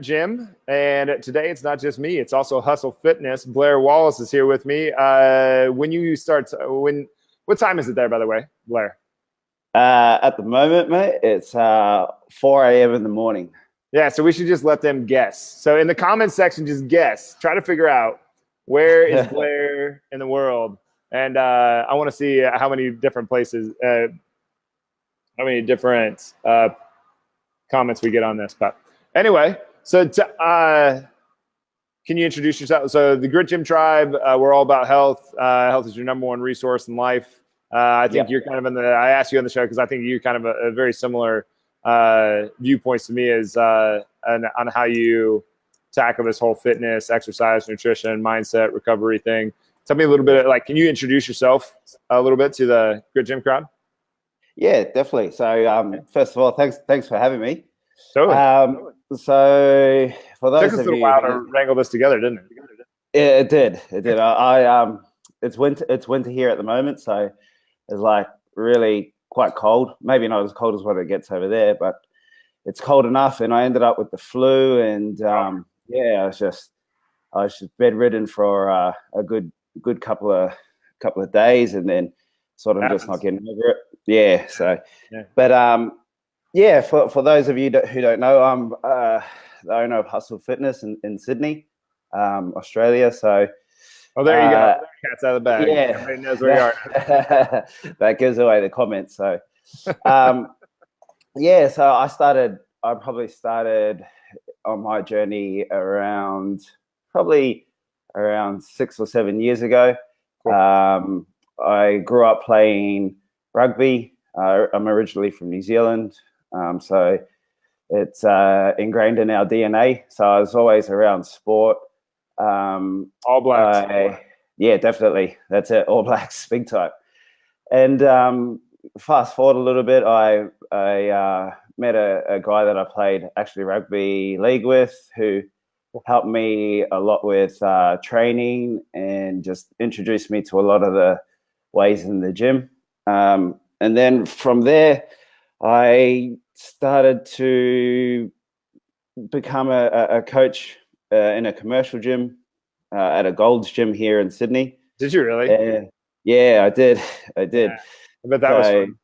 Gym, and today it's not just me; it's also Hustle Fitness. Blair Wallace is here with me. What time is it there, by the way, Blair? At the moment, mate, it's 4 a.m. in the morning. Yeah, so we should just let them guess. So in the comments section, just guess. Try to figure out where is Blair in the world, and I want to see how many different places, how many different comments we get on this. But anyway, so can you introduce yourself? So the Grit Gym Tribe, we're all about health. Health is your number one resource in life. I think you're kind of I asked you on the show because I think you're kind of a very similar viewpoints to me as on how you tackle this whole fitness, exercise, nutrition, mindset, recovery thing. Tell me a little bit, can you introduce yourself a little bit to the Grit Gym crowd? Yeah, definitely. So first of all, thanks for having me. Totally. So for those it took us of a you, while to wrangle this together, didn't it? It did. It's winter here at the moment, so it's like really quite cold. Maybe not as cold as what it gets over there, but it's cold enough. And I ended up with the flu, and I was just bedridden for a good couple of days, and then sort of just not getting over it. Yeah. So, but for those of you who don't know, I'm the owner of Hustle Fitness in Sydney, Australia. So. Oh, there you go. Cat's out of the bag. Yeah. Everybody knows where you are. That gives away the comments. So, so I probably started on my journey around 6 or 7 years ago. Cool. I grew up playing rugby. I'm originally from New Zealand. So it's ingrained in our DNA. So I was always around sport. All Blacks. Yeah, definitely. That's it. All Blacks, big time. And fast forward a little bit, I met a guy that I played actually rugby league with, who helped me a lot with training and just introduced me to a lot of the ways in the gym. And then from there, I started to become a coach in a commercial gym at a Gold's gym here in Sydney. Did you really? Yeah, I did. Yeah. I bet that was fun.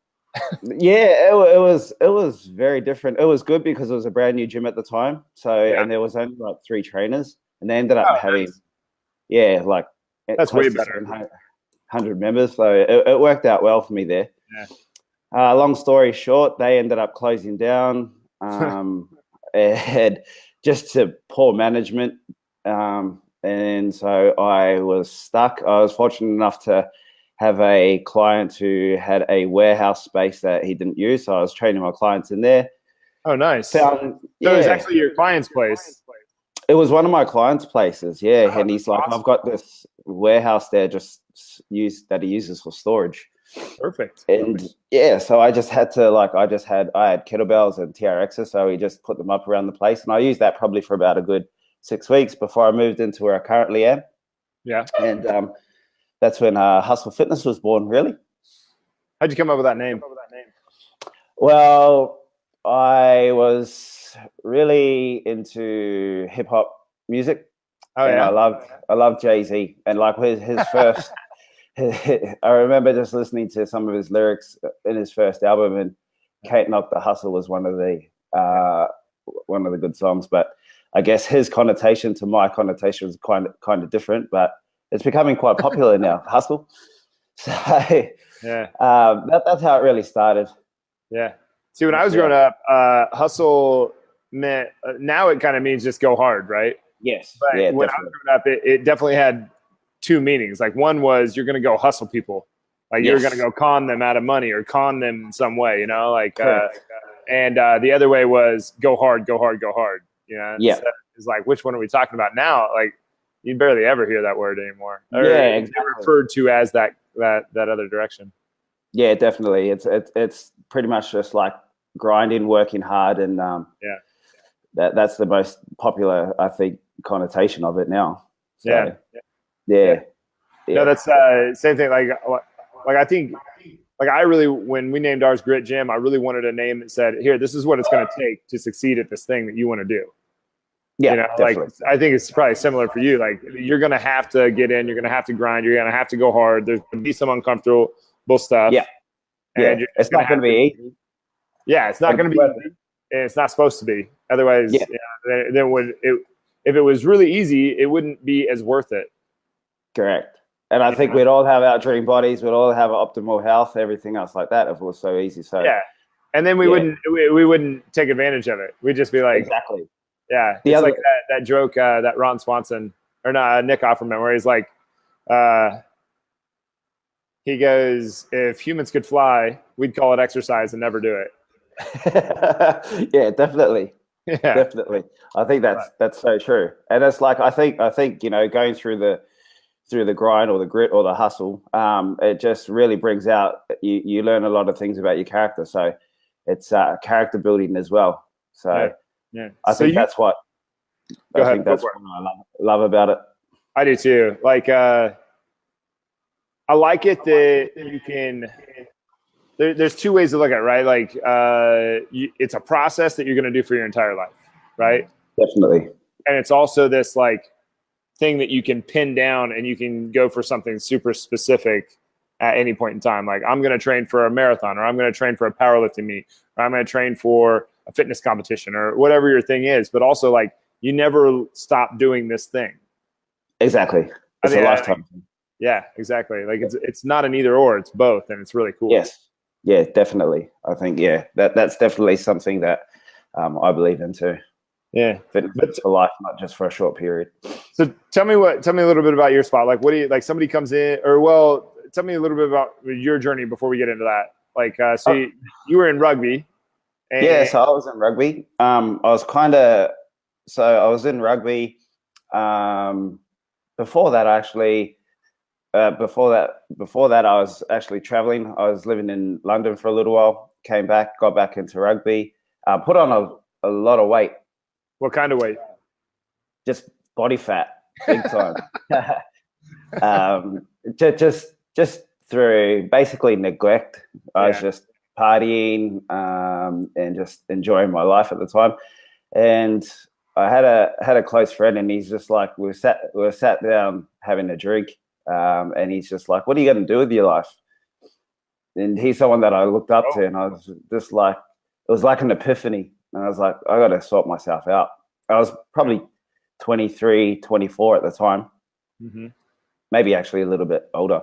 Yeah, it was very different. It was good because it was a brand new gym at the time. So and there was only like 3 trainers, and they ended up having that's way better. 100 members. So it worked out well for me there. Yeah. Long story short, they ended up closing down. And just to poor management. And so I was stuck. I was fortunate enough to have a client who had a warehouse space that he didn't use. So I was training my clients in there. Oh, nice. So it was actually your client's place. It was one of my clients' places. Yeah. And he's like, awesome. I've got this warehouse there that he uses for storage. Perfect. And so I just had to I had kettlebells and TRXs, so we just put them up around the place, and I used that probably for about a good 6 weeks before I moved into where I currently am. Yeah. And that's when Hustle Fitness was born, really. How'd you come up with that name? Well, I was really into hip hop music. Oh, yeah. I love Jay-Z, and his first. I remember just listening to some of his lyrics in his first album, and "Can't Knock the Hustle" was one of the good songs. But I guess his connotation to my connotation was kind of different. But it's becoming quite popular now, hustle. So that's how it really started. Yeah. See, when I was growing up, hustle meant now it kind of means just go hard, right? Yes. But when I was growing up, it definitely had 2 meanings. Like, one was you're going to go hustle people, you're going to go con them out of money or con them in some way, and the other way was go hard, go hard, go hard. It's which one are we talking about now? You barely ever hear that word anymore. Exactly. Referred to as that other direction. Yeah, definitely. It's pretty much just like grinding, working hard, and that's the most popular, I think, connotation of it now. So, Yeah. No, that's same thing. I think, I really, when we named ours Grit Gym, I really wanted a name that said, here, this is what it's going to take to succeed at this thing that you want to do. Yeah, you know, definitely. like I think it's probably similar for you. Like you're going to have to get in, you're going to have to grind, you're going to have to go hard. There's going to be some uncomfortable stuff. Yeah. And you're just it's not going to be easy. Yeah, it's not going to be easy, and it's not supposed to be. Otherwise, yeah. Then if it was really easy, it wouldn't be as worth it. Correct. And I think we'd all have our dream bodies, we'd all have optimal health, everything else like that if it was so easy. So yeah, and then we wouldn't take advantage of it. We'd just be like, exactly. Yeah, it's like that joke that Ron Swanson or not Nick Offerman, where he's like, he goes, "If humans could fly, we'd call it exercise and never do it." Yeah, definitely. Yeah, definitely. I think that's so true. And it's like I think you know, going through the grind or the grit or the hustle, it just really brings out you learn a lot of things about your character. So it's character building as well. So yeah. I think that's what I love about it. I do too. Like I like it that you can. There's two ways to look at it, right? Like it's a process that you're going to do for your entire life, right? Definitely. And it's also this like thing that you can pin down and you can go for something super specific at any point in time. Like I'm going to train for a marathon, or I'm going to train for a powerlifting meet, or I'm going to train for a fitness competition, or whatever your thing is. But also like you never stop doing this thing. Exactly. It's a lifetime. Yeah, exactly. Like it's not an either or, it's both, and it's really cool. Yes. Yeah, definitely. I think that's definitely something that I believe in too. Yeah, fitness for life, not just for a short period. So tell me a little bit about your spot. Like, what do you like? Somebody comes in, or tell me a little bit about your journey before we get into that. Like, you were in rugby. So I was in rugby. I was in rugby. Before that, I was actually traveling. I was living in London for a little while. Came back, got back into rugby. Put on a lot of weight. What kind of weight? Just body fat, big time. Just through basically neglect. I was just partying and just enjoying my life at the time. And I had a close friend, and he's just like, we were sat down having a drink, and he's just like, "What are you going to do with your life?" And he's someone that I looked up to, and I was just like, it was like an epiphany. And I was like, I got to sort myself out. I was probably 23, 24 at the time, maybe actually a little bit older.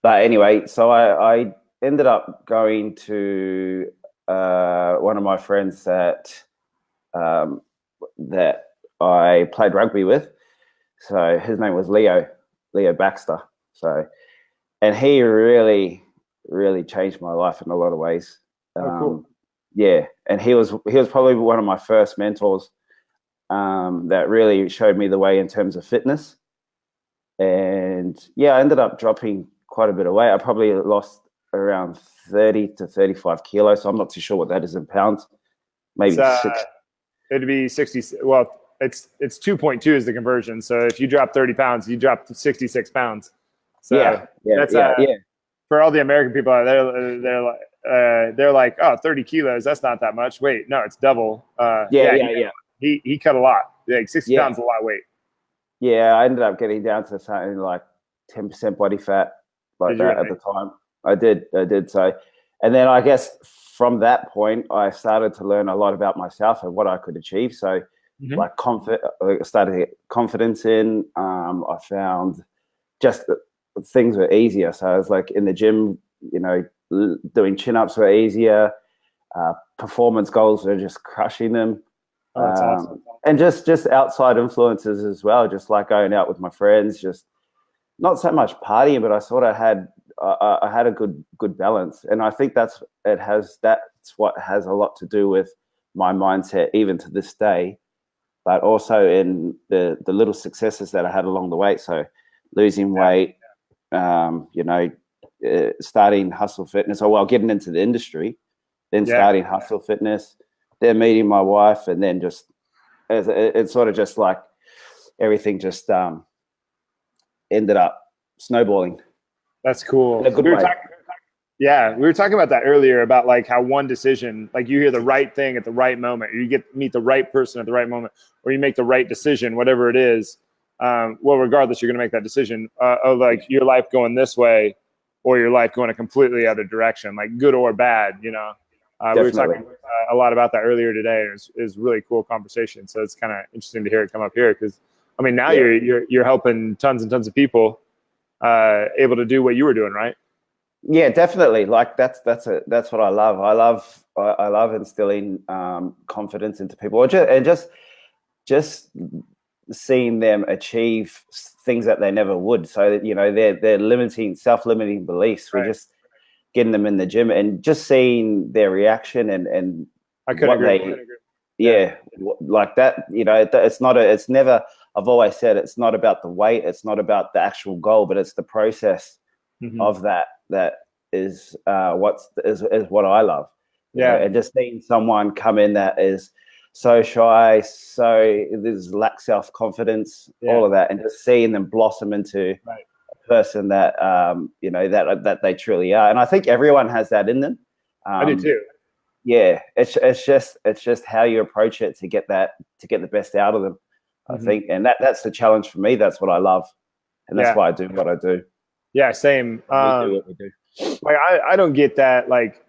But anyway, so I ended up going to one of my friends that I played rugby with. So his name was Leo Baxter. So, and he really, really changed my life in a lot of ways. Cool. Yeah, and he was probably one of my first mentors that really showed me the way in terms of fitness. And I ended up dropping quite a bit of weight. I probably lost around 30 to 35 kilos. So I'm not too sure what that is in pounds. Maybe 6. It'd be 60. Well, it's 2.2 is the conversion. So if you drop 30 pounds, you drop 66 pounds. So that's for all the American people out there, they're like, oh, 30 kilos, that's not that much. Wait, no, it's double. He cut a lot. Like 60 pounds is a lot of weight. Yeah, I ended up getting down to something like 10% body fat like that at the time. I did. So, and then I guess from that point, I started to learn a lot about myself and what I could achieve. So like started to get confidence in. I found just things were easier. So I was like in the gym, you know, doing chin-ups were easier. Performance goals were just crushing them. Oh, that's awesome. And just outside influences as well, just like going out with my friends, just not so much partying, but I sort of had I had a good balance. And I think that's what has a lot to do with my mindset even to this day, but also in the little successes that I had along the way. So losing weight, you know, starting Hustle Fitness, getting into the industry, then starting Hustle Fitness, then meeting my wife, and then just it's sort of just like everything just ended up snowballing. That's cool. In a good way. Yeah, we were talking about that earlier about like how one decision, like you hear the right thing at the right moment, or you meet the right person at the right moment, or you make the right decision, whatever it is. Well, regardless, you're going to make that decision of like your life going this way, or your life going a completely other direction, like good or bad. We were Definitely. talking a lot about that earlier today. It was really cool conversation. So it's kind of interesting to hear it come up here because I mean now you're helping tons and tons of people able to do what you were doing, right? Yeah, definitely. Like that's what I love. I love instilling confidence into people, or just seeing them achieve things that they never would. So that, they're self-limiting beliefs. We're just getting them in the gym and just seeing their reaction and I couldn't agree. Yeah, like that. It's never. I've always said it's not about the weight. It's not about the actual goal, but it's the process of that is what I love. And just seeing someone come in that is so shy, so there's lack self-confidence, all of that, and just seeing them blossom into a person that that they truly are. And I think everyone has that in them. I do too. Yeah, it's just how you approach it to get the best out of them. I think, and that's the challenge for me. That's what I love, and that's why I do what I do. Yeah, same. We do what we do. Like I don't get that. Like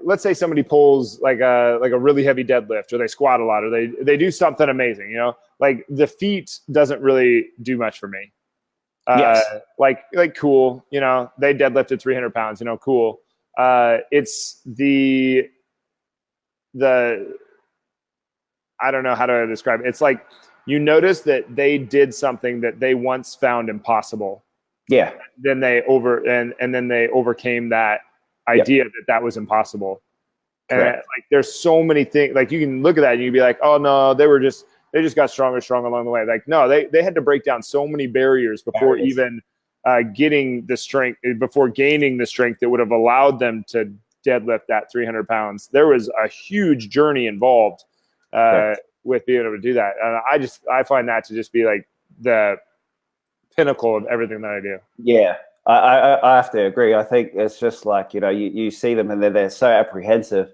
let's say somebody pulls like a really heavy deadlift, or they squat a lot, or they do something amazing. Like the feet doesn't really do much for me. Like cool. They deadlifted 300 pounds. Cool. It's the I don't know how to describe it. It's like you notice that they did something that they once found impossible. Yeah. Then they then they overcame that idea that was impossible. Correct. And like there's so many things, like you can look at that and you'd be like, oh no, they just got stronger along the way. Like no, they had to break down so many barriers before even getting the strength, before gaining the strength that would have allowed them to deadlift that 300 pounds. There was a huge journey involved with being able to do that. And I find that to just be like the pinnacle of everything that I do. Yeah, I have to agree. I think it's just like, you see them and they're so apprehensive.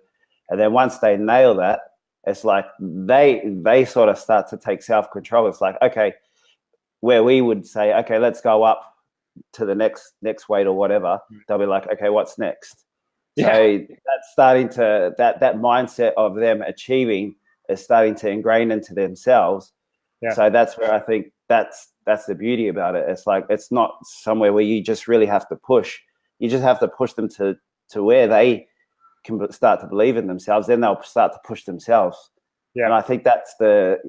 And then once they nail that, it's like they sort of start to take self-control. It's like, okay, where we would say, okay, let's go up to the next weight or whatever. They'll be like, okay, what's next? Yeah. So that's starting to, that mindset of them achieving is starting to ingrain into themselves. Yeah. So that's where I think that's the beauty about it. It's like, it's not somewhere where you just really have to push. You just have to push them to where they can start to believe in themselves. Then they'll start to push themselves. Yeah. And I think that's the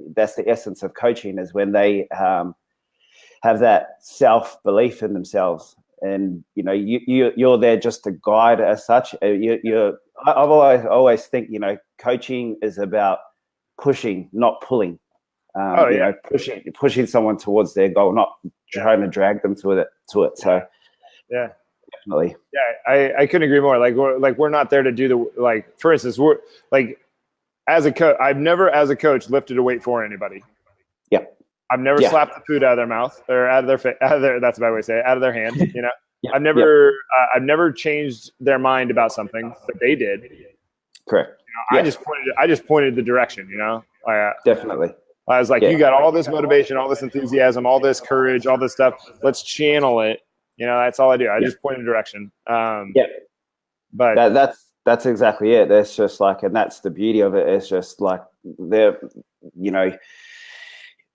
essence of coaching, is when they have that self-belief in themselves. And you're there just to guide as such. I've always think coaching is about pushing, not pulling. Pushing someone towards their goal, not trying to drag them to it. So yeah, definitely. Yeah, I couldn't agree more. We're not there to do for instance, we're like, as a coach, I've never as a coach lifted a weight for anybody. Yeah. I've never slapped the food out of their mouth or out of their face. That's a bad way to say it. Out of their hand. I've never changed their mind about something, but they did. Correct. I just pointed the direction. Definitely. I was like, you got all this motivation, all this enthusiasm, all this courage, all this stuff. Let's channel it. That's all I do. I just point a direction. But that's exactly it. It's just like, and that's the beauty of it. It's just like they're,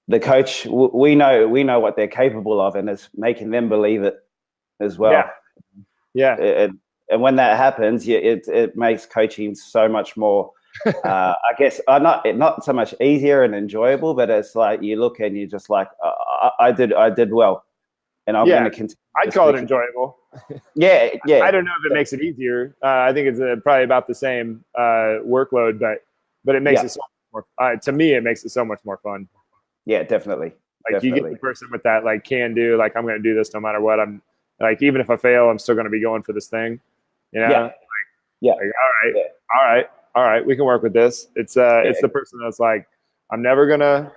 the coach, we know what they're capable of, and it's making them believe it as well. Yeah. And when that happens, it makes coaching so much more. I guess not so much easier and enjoyable, but it's like you look and you're just like, I did well, and I'm going to continue. I'd call it enjoyable. Yeah. I don't know if it makes it easier. I think it's probably about the same workload, but it makes it so much more. To me, it makes it so much more fun. Yeah, definitely. You get the person with that can do, I'm going to do this no matter what. I'm like, even if I fail, I'm still going to be going for this thing. Yeah. All right, we can work with this. It's the person that's like, I'm never gonna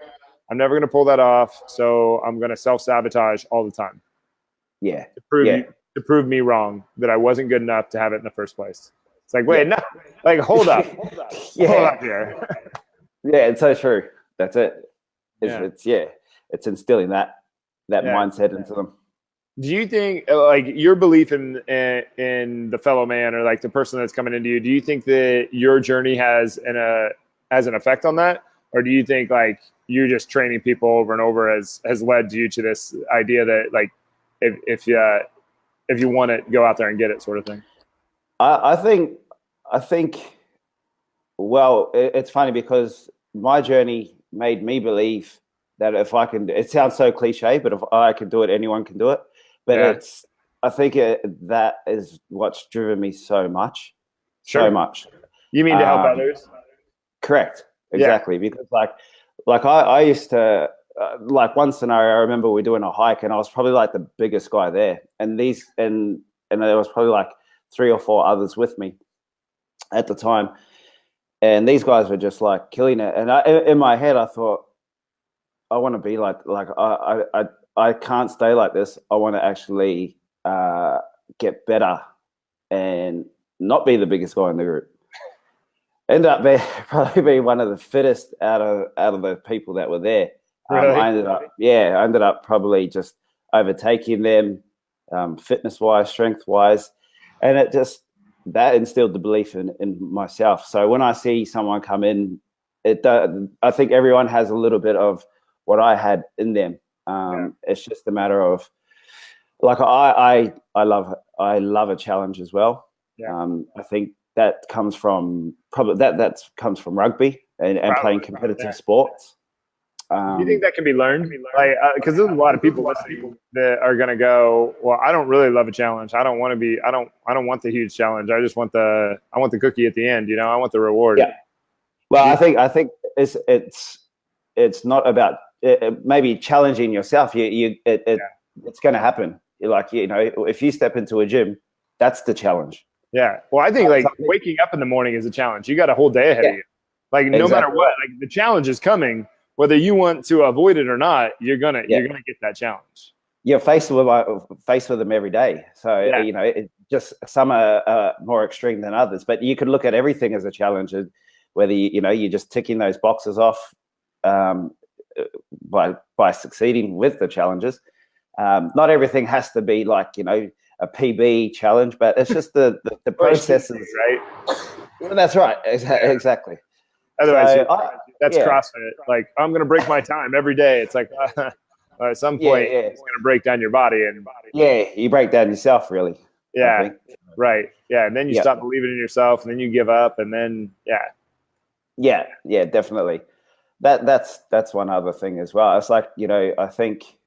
pull that off, so I'm gonna self-sabotage all the time. Yeah. To to prove me wrong that I wasn't good enough to have it in the first place. It's like, wait, no, like, hold up. Hold up here. Yeah, it's so true. That's it. It's instilling that mindset into them. Do you think, like, your belief in the fellow man, or like the person that's coming into you, do you think that your journey has an effect on that? Or do you think like you're just training people over and over has led you to this idea that like if you want it, go out there and get it, sort of thing? I think well, it's funny because my journey made me believe that if I can, it sounds so cliche, but if I can do it, anyone can do it. But I think that is what's driven me so much. Sure. So much. You mean to help others? Correct. Exactly. Because like I used to, like one scenario, I remember we were doing a hike and I was probably like the biggest guy there. And and there was probably like 3 or 4 others with me at the time. And these guys were just like killing it. And in my head, I thought, I want to be like I can't stay like this. I want to actually get better and not be the biggest guy in the group. End up probably being one of the fittest out of the people that were there. Really? I ended up probably just overtaking them, fitness-wise, strength-wise, and that instilled the belief in myself. So when I see someone come in, I think everyone has a little bit of what I had in them. It's just a matter of, like, I love a challenge as well. I think that comes from comes from rugby and playing competitive sports. Do you think that can be learned? Like, because there's a lot of people listening that are going to go, well, I don't really love a challenge. I don't want to be. I don't want the huge challenge. I just want the cookie at the end. You know, I want the reward. Yeah. Well, I think it's not about maybe challenging yourself. It's going to happen. You're like, you know, if you step into a gym, that's the challenge. Yeah. Well, I think like waking up in the morning is a challenge. You got a whole day ahead of you. Like no matter what, like the challenge is coming. Whether you want to avoid it or not, you're gonna get that challenge. You're faced with them every day. So you know, just some are more extreme than others. But you could look at everything as a challenge. Whether you're just ticking those boxes off by succeeding with the challenges. Not everything has to be like, you know, a PB challenge, but it's just the processes, right? Well, that's right, exactly. Otherwise, that's CrossFit. Like, I'm going to break my time every day. It's like at some point, it's going to break down your body and you break down yourself, really. Yeah, right. Yeah, and then you stop believing in yourself, and then you give up, and then definitely. That's one other thing as well. It's like, you know, I think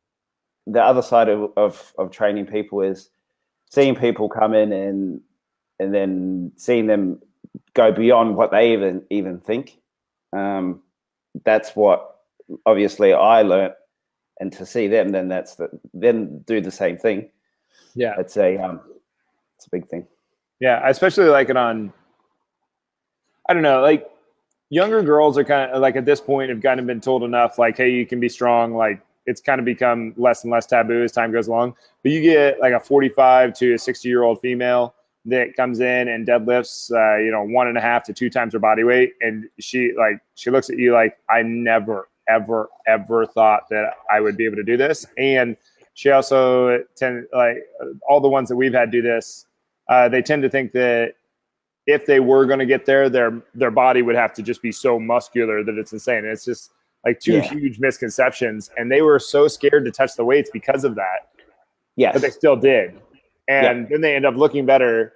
the other side of training people is seeing people come in and then seeing them go beyond what they even think. That's what obviously I learned, and to see them, then do the same thing. Yeah, it's a big thing. Yeah, I especially like it on, I don't know, like younger girls are kind of like at this point have kind of been told enough, like, hey, you can be strong. Like it's kind of become less and less taboo as time goes along. But you get like a 45 to a 60-year-old female that comes in and deadlifts, 1.5 to 2 times her body weight. And she looks at you like, I never, ever, ever thought that I would be able to do this. And she also all the ones that we've had do this, they tend to think that if they were going to get there, their body would have to just be so muscular that it's insane. And it's just like two huge misconceptions. And they were so scared to touch the weights because of that. Yeah. But they still did. And then they end up looking better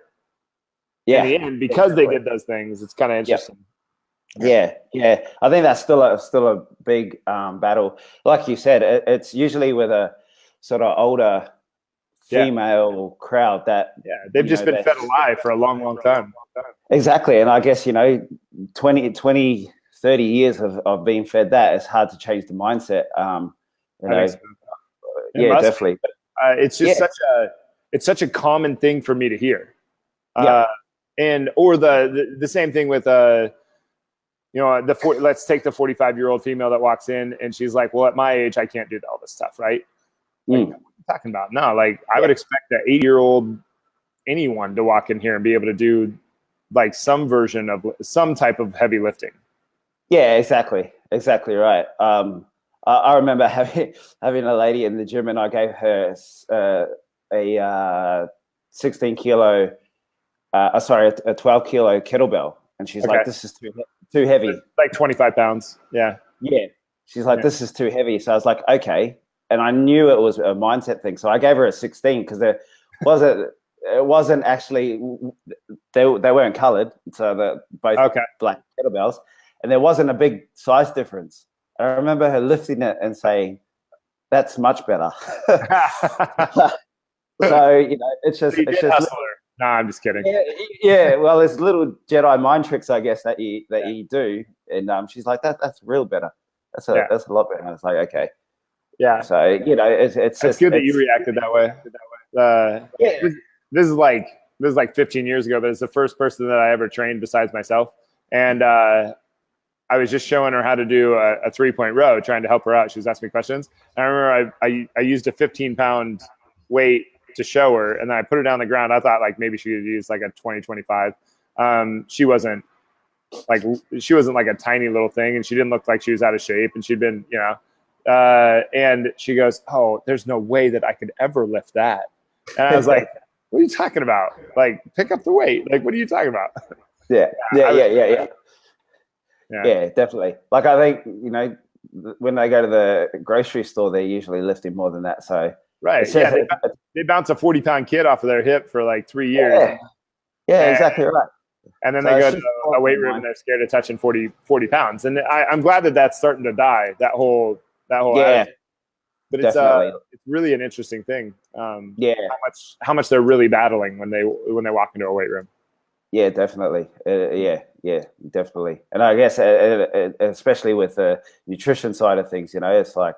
in the end because they did those things. It's kind of interesting. Yeah. I think that's still a big battle. Like you said, it's usually with a sort of older female crowd that they've just been fed a lie for a long, long time. Exactly. And I guess, 20, 30 years of being fed that, it's hard to change the mindset. Definitely. It's just such a common thing for me to hear. Or the same thing with let's take the 45-year-old female that walks in and she's like, well, at my age I can't do all this stuff, right? Like, talking about? No, like I would expect an 80-year-old anyone to walk in here and be able to do like some version of some type of heavy lifting. Yeah, exactly right. I remember having a lady in the gym, and I gave her a 16 kilo, a 12 kilo kettlebell, and she's like, "This is too heavy." It's like 25 pounds. Yeah. She's like, "This is too heavy." So I was like, "Okay," and I knew it was a mindset thing. So I gave her a 16 because it wasn't actually they weren't colored, so they're both black kettlebells, and there wasn't a big size difference. I remember her lifting it and saying, "That's much better." So it's just no, I'm just kidding. Yeah. Well, there's little Jedi mind tricks, I guess, that you do, and she's like, "That's real better. That's a lot better." And it's like, okay, yeah. So it's good that you reacted that way. This is like 15 years ago, but it's the first person that I ever trained besides myself, and I was just showing her how to do a 3-point row, trying to help her out. She was asking me questions. And I remember I used a 15-pound weight to show her, and then I put her down on the ground. I thought like maybe she could use like a 20, 25. She wasn't like a tiny little thing, and she didn't look like she was out of shape, and she'd been, and she goes, "Oh, there's no way that I could ever lift that." And I was like, "What are you talking about? Like, pick up the weight. Like, what are you talking about?" Yeah, definitely. Like, I think, when they go to the grocery store, they're usually lifting more than that. So right, they bounce a 40-pound kid off of their hip for like 3 years. Yeah, exactly right. And then they go to a weight room and they're scared of touching 40 pounds. And I'm glad that that's starting to die. That whole attitude. But it's really an interesting thing. How much they're really battling when they walk into a weight room. Yeah, definitely. Definitely. And I guess especially with the nutrition side of things, it's like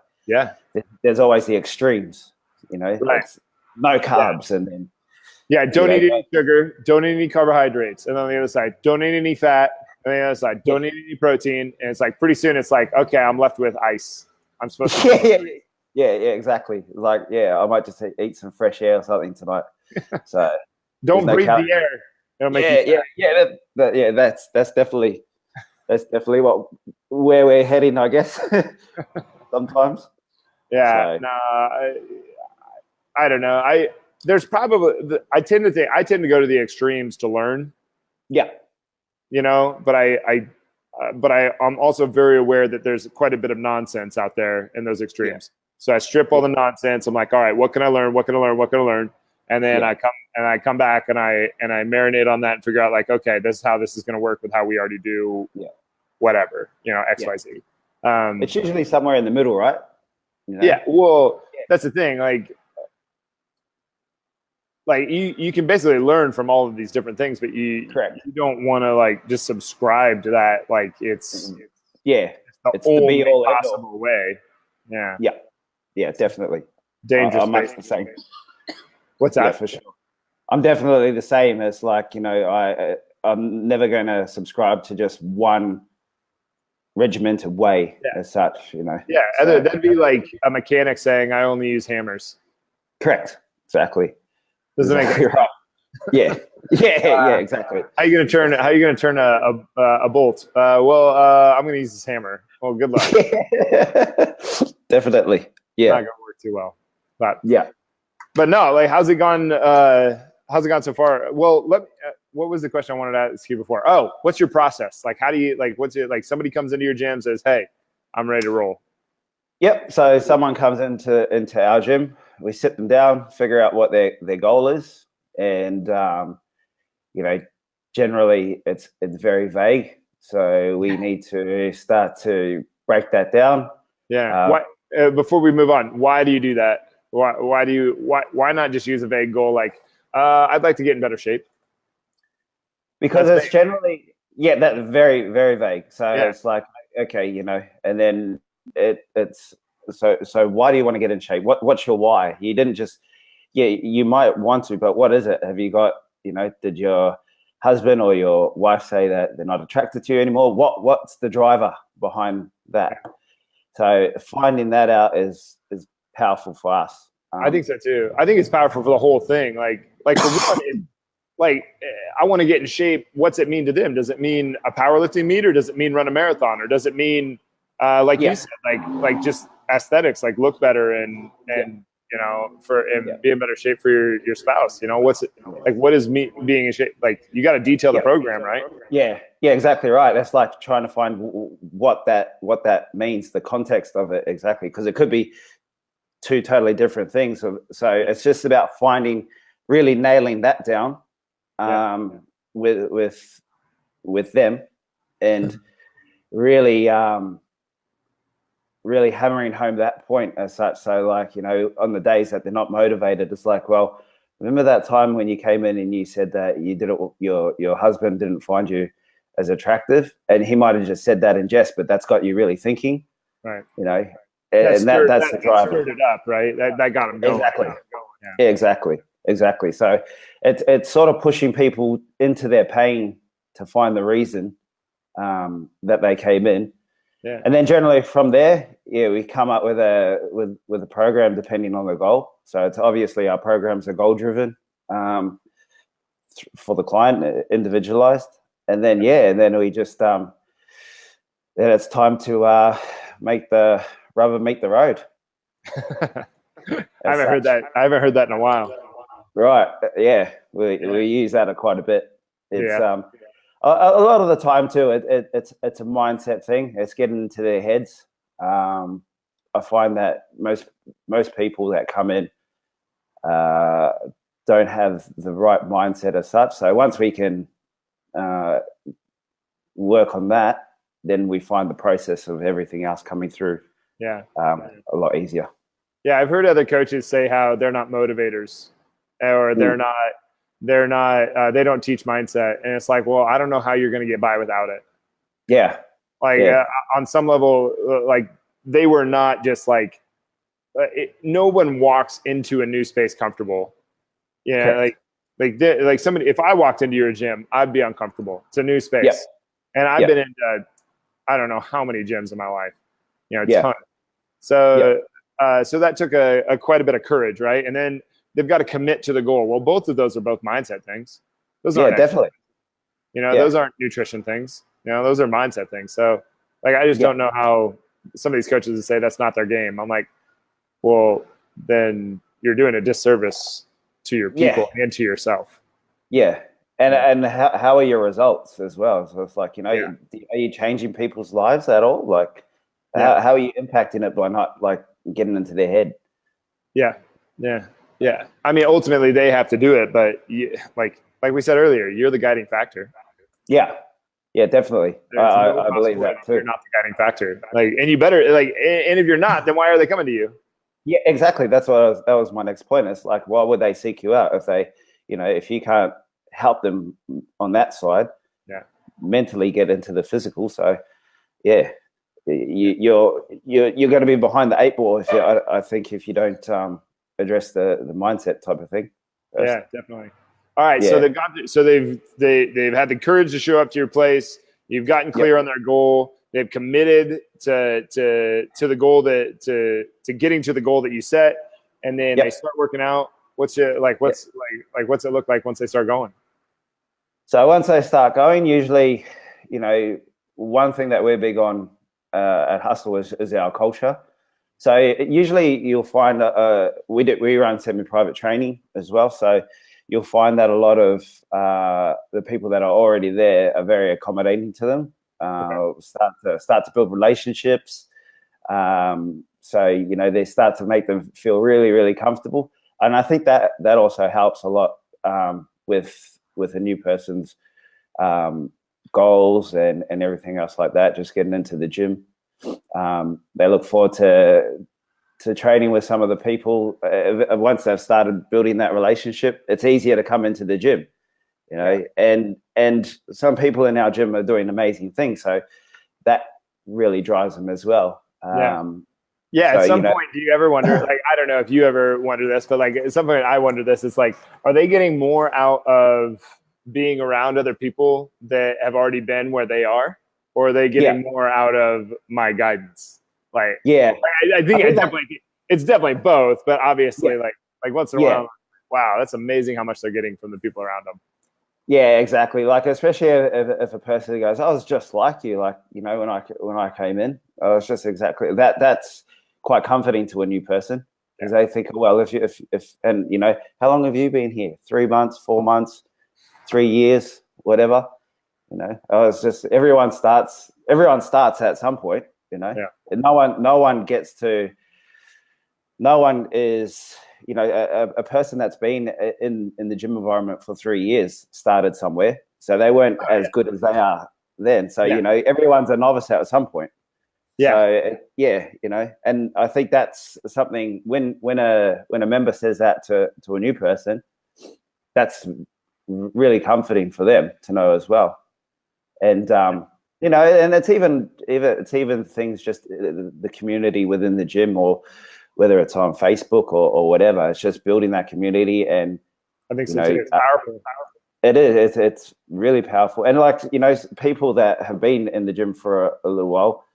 there's always the extremes. Right. No carbs and then don't eat any sugar, don't eat any carbohydrates, and on the other side, don't eat any fat, and on the other side, don't eat any protein. And it's like pretty soon, it's like, okay, I'm left with ice. I'm supposed to. Yeah, exactly. Like, I might just eat some fresh air or something tonight. So don't breathe the air. It'll make that's definitely where we're heading, I guess. Sometimes. Yeah. So. No, I don't know. There's probably I tend to go to the extremes to learn. Yeah. But I'm also very aware that there's quite a bit of nonsense out there in those extremes. So I strip all the nonsense. I'm like, all right, what can I learn? What can I learn? And then I come back and I marinate on that and figure out like, okay, this is how this is going to work with how we already do whatever, X, Y, Z. It's usually somewhere in the middle, right? Yeah. Well, that's the thing. Like you can basically learn from all of these different things, but you don't want to like just subscribe to that. Like it's the only possible way. Yeah, definitely. Dangerous. I'm much the same. What's that? Yeah, for sure. I'm definitely the same. As like, I'm never going to subscribe to just one regimented way as such, Yeah, so, that'd be like a mechanic saying, "I only use hammers." Correct. Exactly. Doesn't make sense. Right. Yeah, exactly. How you gonna turn a bolt? I'm gonna use this hammer. Well, good luck. Definitely. Yeah. Not gonna work too well. But no, like, how's it gone? How's it gone so far? Well, what was the question I wanted to ask you before? Oh, what's your process? Like, how do you what's it like? Somebody comes into your gym and says, "Hey, I'm ready to roll." Yep. So someone comes into our gym. We sit them down, figure out what their goal is, and generally it's very vague. So we need to start to break that down. Yeah. Before we move on, why do you do that? Why not just use a vague goal like I'd like to get in better shape? Because that's it's vague. Generally that very, very vague. So it's like, okay, and then it's so why do you want to get in shape? What's your why? You didn't just you might want to, but what is it? Have you got, did your husband or your wife say that they're not attracted to you anymore? What's the driver behind that? So finding that out is powerful for us. I think so too. I think it's powerful for the whole thing. Like for one, I want to get in shape. What's it mean to them? Does it mean a powerlifting meet, or does it mean run a marathon, or does it mean, you said, like just aesthetics, like look better and be in better shape for your spouse? What's it like? What is me being in shape? Like you got to detail the program, right? Yeah, exactly right. That's like trying to find what that means, the context of it exactly, because it could be two totally different things. So it's just about really nailing that down with them, and really really hammering home that point as such. So like, on the days that they're not motivated, it's like, well, remember that time when you came in and you said that you didn't, your husband didn't find you as attractive, and he might have just said that in jest, but that's got you really thinking, right? That's the driver. Stirred it up, right? That got him going. Exactly. Yeah, exactly. So it's sort of pushing people into their pain to find the reason that they came in. Yeah. And then generally from there, we come up with a program depending on the goal. So it's obviously our programs are goal driven for the client, individualized. And then we just then it's time to make the rubber meet the road. I haven't heard that in a while. Right. Yeah. We use that quite a bit. It's a lot of the time too. It's a mindset thing. It's getting into their heads. I find that most people that come in don't have the right mindset as such. So once we can work on that, then we find the process of everything else coming through a lot easier. Yeah, I've heard other coaches say how they're not motivators, or they don't teach mindset, and it's like, well, I don't know how you're going to get by without it. Yeah, on some level, like they were not just like no one walks into a new space comfortable. Yeah, like somebody, if I walked into your gym, I'd be uncomfortable. It's a new space, and I've been into I don't know how many gyms in my life, ton. So so that took a quite a bit of courage, right? And then they've got to commit to the goal. Well, both of those are both mindset things. Those aren't definitely. Those aren't nutrition things. Those are mindset things. So like I just don't know how some of these coaches would say that's not their game. I'm like, well, then you're doing a disservice to your people and to yourself. Yeah. And how are your results as well? So it's like, are you changing people's lives at all? Like how are you impacting it by not like getting into their head? Yeah. I mean, ultimately they have to do it, but like we said earlier, you're the guiding factor. Yeah, definitely. I believe that too. You're not the guiding factor. And you better and if you're not, then why are they coming to you? Yeah, exactly. That was my next point. It's like, why would they seek you out if they, if you can't help them on that side, mentally get into the physical. So, you're going to be behind the eight ball I think if you don't address the mindset type of thing. Yeah, definitely. All right, so they've had the courage to show up to your place. You've gotten clear on their goal. They've committed to the goal to getting to the goal that you set, and then they start working out. What's it look like once they start going? So once they start going, usually, one thing that we're big on at Hustle is our culture. So usually you'll find we run semi-private training as well. So you'll find that a lot of the people that are already there are very accommodating to them. Start to build relationships. So they start to make them feel really, really comfortable. And I think that also helps a lot with a new person's goals and everything else like that. Just getting into the gym. They look forward to training with some of the people. Once they've started building that relationship, it's easier to come into the gym, and some people in our gym are doing amazing things. So that really drives them as well. At some point, do you ever wonder, I don't know if you ever wonder this, but at some point I wonder this, it's like, are they getting more out of being around other people that have already been where they are? Or are they getting more out of my guidance? I think it's definitely both, but obviously like once in a Yeah. while, wow, that's amazing how much they're getting from the people around them. Yeah, exactly. Like, especially if a person goes, I was just like you, like, you know, when I came in, I was just exactly that. That's quite comforting to a new person, because they think, well, if and you know, how long have you been here? 3 months, 4 months, 3 years, whatever. You know, I was just everyone starts at some point, you know. Yeah. And no one is, you know, a person that's been in the gym environment for 3 years started somewhere, so they weren't as good as they are then. So you know, everyone's a novice at some point. So yeah, you know, and I think that's something when a member says that to a new person, that's really comforting for them to know as well. And you know, and it's even things, just the community within the gym, or whether it's on Facebook or whatever. It's just building that community, and I think so too. It's powerful. It is. It's really powerful. And like, you know, people that have been in the gym for a little while,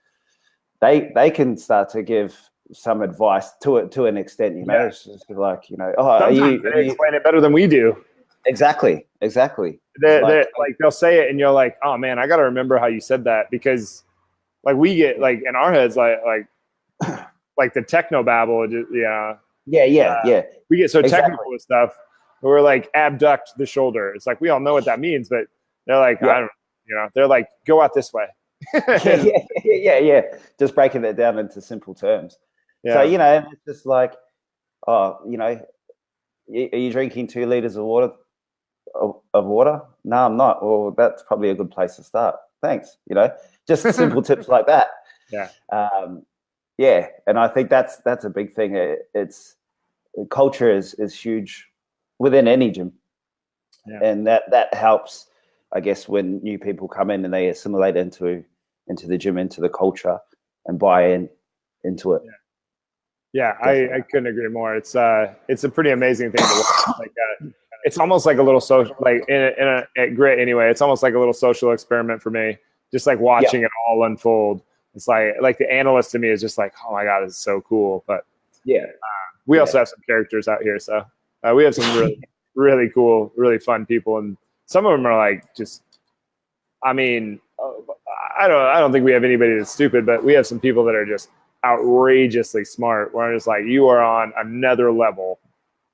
they can start to give some advice to an extent. You know, it's just like, you know, oh, sometimes they explain it better than we do. Exactly. Like they'll say it, and you're like, oh man, I got to remember how you said that, because like we get like in our heads like the techno babble, yeah. We get so technical with stuff. We're like, abduct the shoulder. It's like, we all know what that means, but they're like, I don't, you know, they're like, go out this way. yeah. Just breaking that down into simple terms. So, you know, it's just like, oh, you know, are you drinking 2 liters of water? No, I'm not. Well, that's probably a good place to start. Thanks. You know, just simple tips like that. Yeah. And I think that's a big thing. It's culture is huge within any gym, and that helps, I guess, when new people come in and they assimilate into the gym, into the culture, and buy into it. I couldn't agree more. It's a pretty amazing thing to watch. Like it's almost like a little social, like at Grit anyway, it's almost like a little social experiment for me, just like watching it all unfold. It's like the analyst to me is just like, oh my God, it's so cool. But we also have some characters out here, so we have some really really cool, really fun people, and some of them are like, just, I mean, I don't think we have anybody that's stupid, but we have some people that are just outrageously smart. We're just like, you are on another level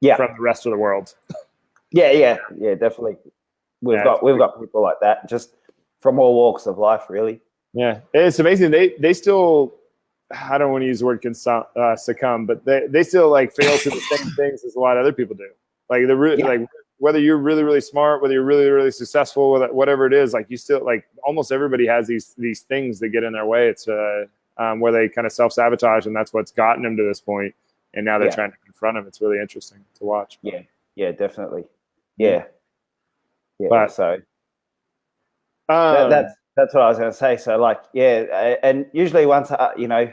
from the rest of the world. Definitely. We've got people like that, just from all walks of life, really. Yeah, it's amazing. They still, I don't want to use the word succumb, but they still like fail to the same things as a lot of other people do. Like like whether you're really really smart, whether you're really really successful, whatever it is, like you still, like almost everybody has these things that get in their way. It's where they kind of self-sabotage, and that's what's gotten them to this point. And now they're trying to confront them. It's really interesting to watch. Yeah, definitely. Yeah. But, so that's what I was going to say. So like, and usually once you know,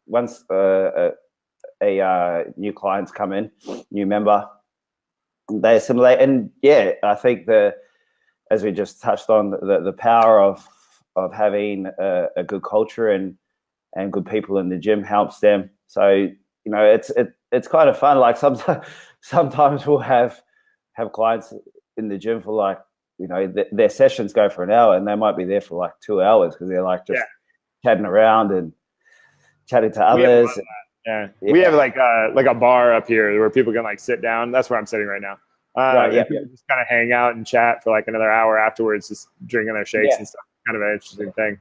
once a new clients come in, new member, they assimilate, and I think as we just touched on, the power of having a good culture and good people in the gym helps them. So, you know, it's kind of fun. Like sometimes we'll have clients in the gym for, like, you know, their sessions go for an hour, and they might be there for like 2 hours because they're like just chatting around and chatting to others. We have like a bar up here where people can like sit down. That's where I'm sitting right now. People just kind of hang out and chat for like another hour afterwards, just drinking their shakes and stuff. Kind of an interesting thing.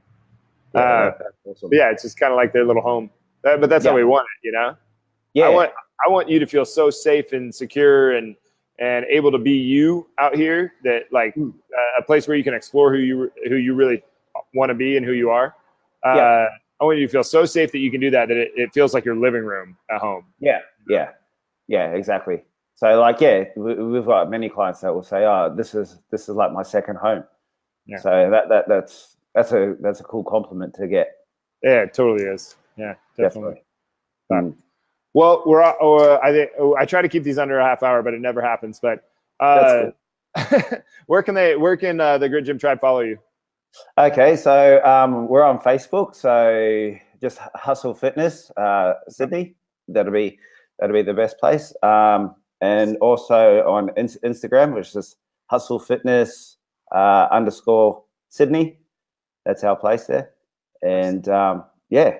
That's awesome. It's just kind of like their little home. But that's how we want it, you know. I want you to feel so safe and secure and able to be you out here, that like a place where you can explore who you really want to be and who you are. I want you to feel so safe that you can do that it feels like your living room at home. Yeah, exactly. So like, we've got many clients that will say, oh, this is like my second home. So that's a cool compliment to get. Yeah, it totally is. Yeah, definitely. Well, I try to keep these under a half hour, but it never happens. But where can the Grit Gym Tribe follow you? Okay, so we're on Facebook. So just Hustle Fitness, Sydney. That'll be the best place. And also on Instagram, which is Hustle Fitness _ Sydney. That's our place there. And yeah,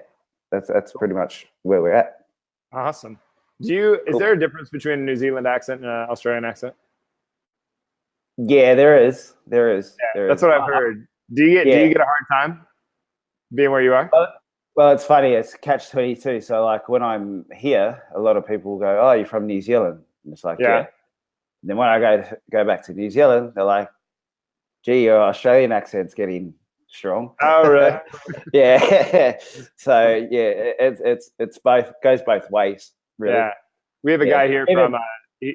that's pretty much where we're at. Awesome. Is there a difference between a New Zealand accent and an Australian accent? Yeah, there is. That's what I've heard. Do you get a hard time being where you are? Well, it's funny. It's catch-22. So like when I'm here, a lot of people go, "Oh, you're from New Zealand." And it's like, yeah. And then when I go back to New Zealand, they're like, "Gee, your Australian accent's getting strong." Oh, really? Yeah. So yeah, it's both, goes both ways. Really. Yeah. We have a guy here from.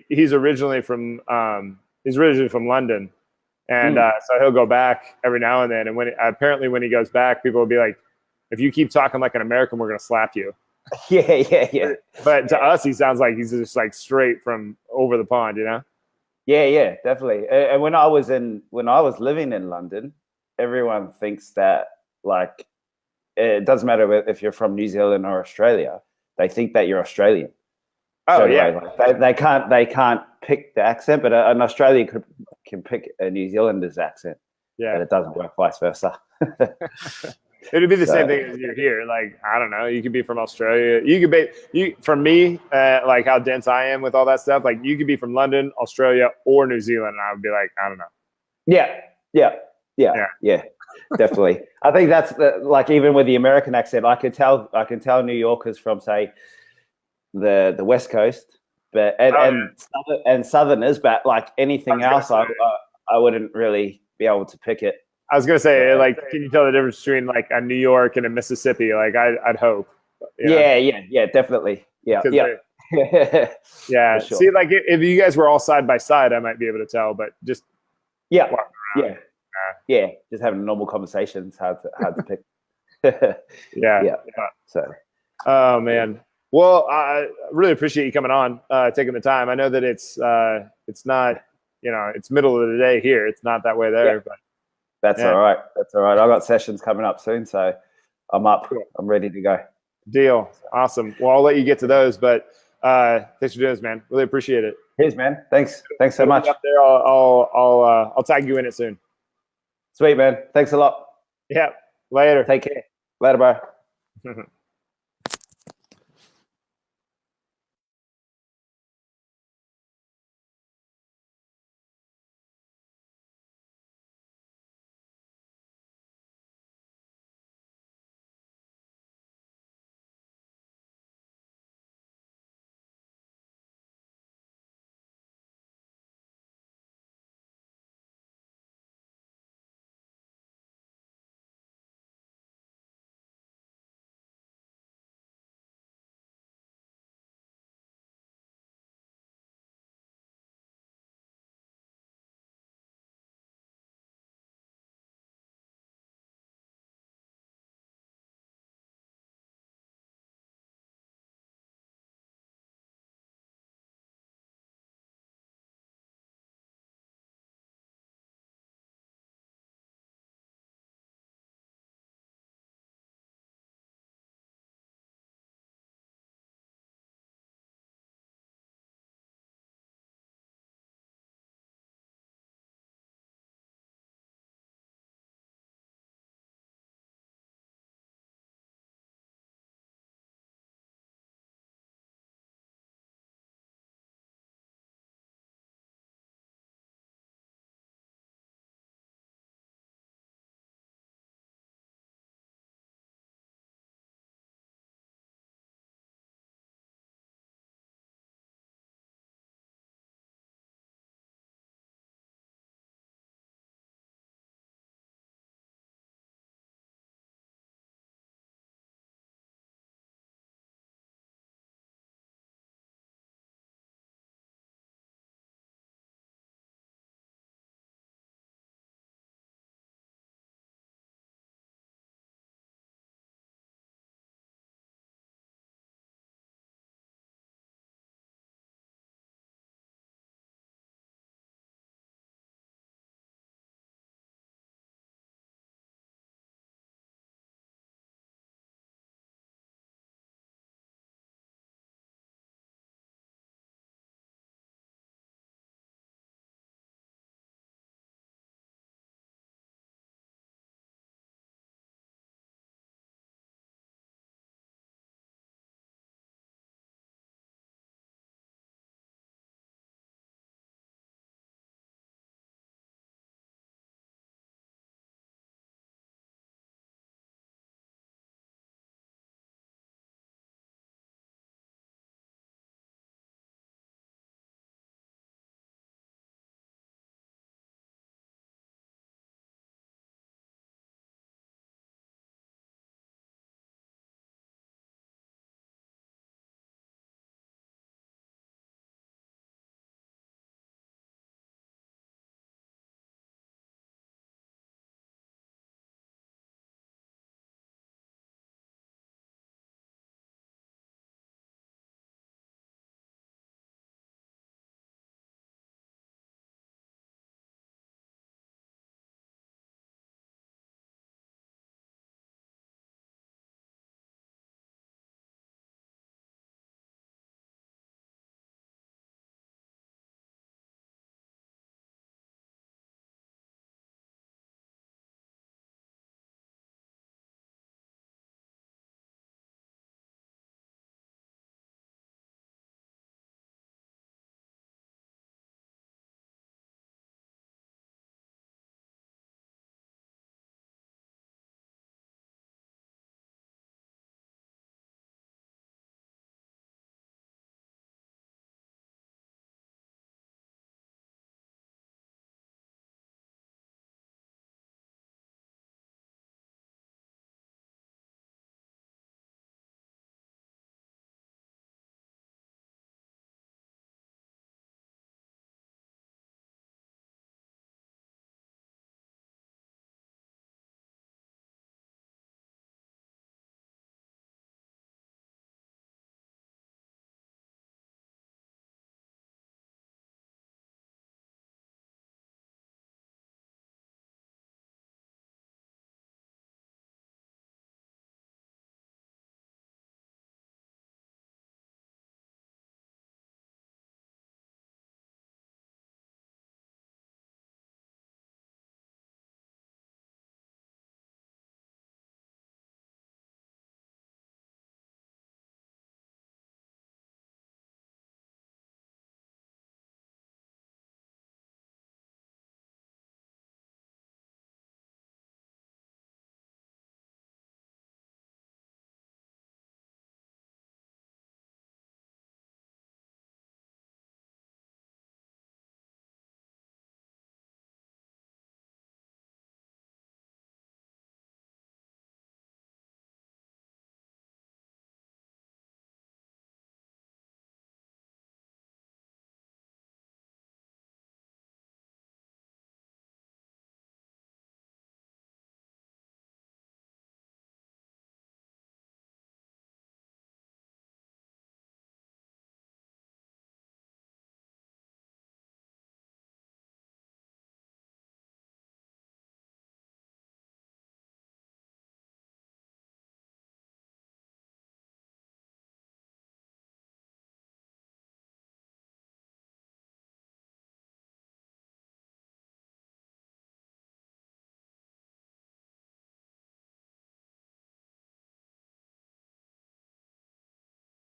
He's originally from London, and so he'll go back every now and then. And when he goes back, people will be like, "If you keep talking like an American, we're gonna slap you." Yeah. But to us, he sounds like he's just like straight from over the pond, you know? Yeah, definitely. And when I was living in London, everyone thinks that like it doesn't matter if you're from New Zealand or Australia. They think that you're Australian. Oh, so yeah. Like, they can't pick the accent, but an Australian can pick a New Zealander's accent. Yeah. But it doesn't work vice versa. It'd be the same thing as you're here. Like, I don't know. You could be from Australia. You could be, for me, like how dense I am with all that stuff, like you could be from London, Australia, or New Zealand. And I would be like, I don't know. Yeah, definitely. I think that's like, even with the American accent, I can tell New Yorkers from, say, the West Coast, but and Southerners, but like anything else, I wouldn't really be able to pick it. I was gonna say, like, can you tell the difference between like a New York and a Mississippi? Like, I'd hope. Yeah, definitely. Yeah. Yeah. Sure. See, like if you guys were all side by side, I might be able to tell, but just just having normal conversations, hard to pick. Yeah. So, oh man. Well, I really appreciate you coming on, taking the time. I know that it's not, it's middle of the day here. It's not that way there, but that's all right. That's all right. I got sessions coming up soon, so I'm up. Cool. I'm ready to go. Deal. Awesome. Well, I'll let you get to those, but thanks for doing this, man. Really appreciate it. Cheers, man. Thanks so much. Up there, I'll tag you in it soon. Sweet, man. Thanks a lot. Yeah. Later. Take care. Later, bye.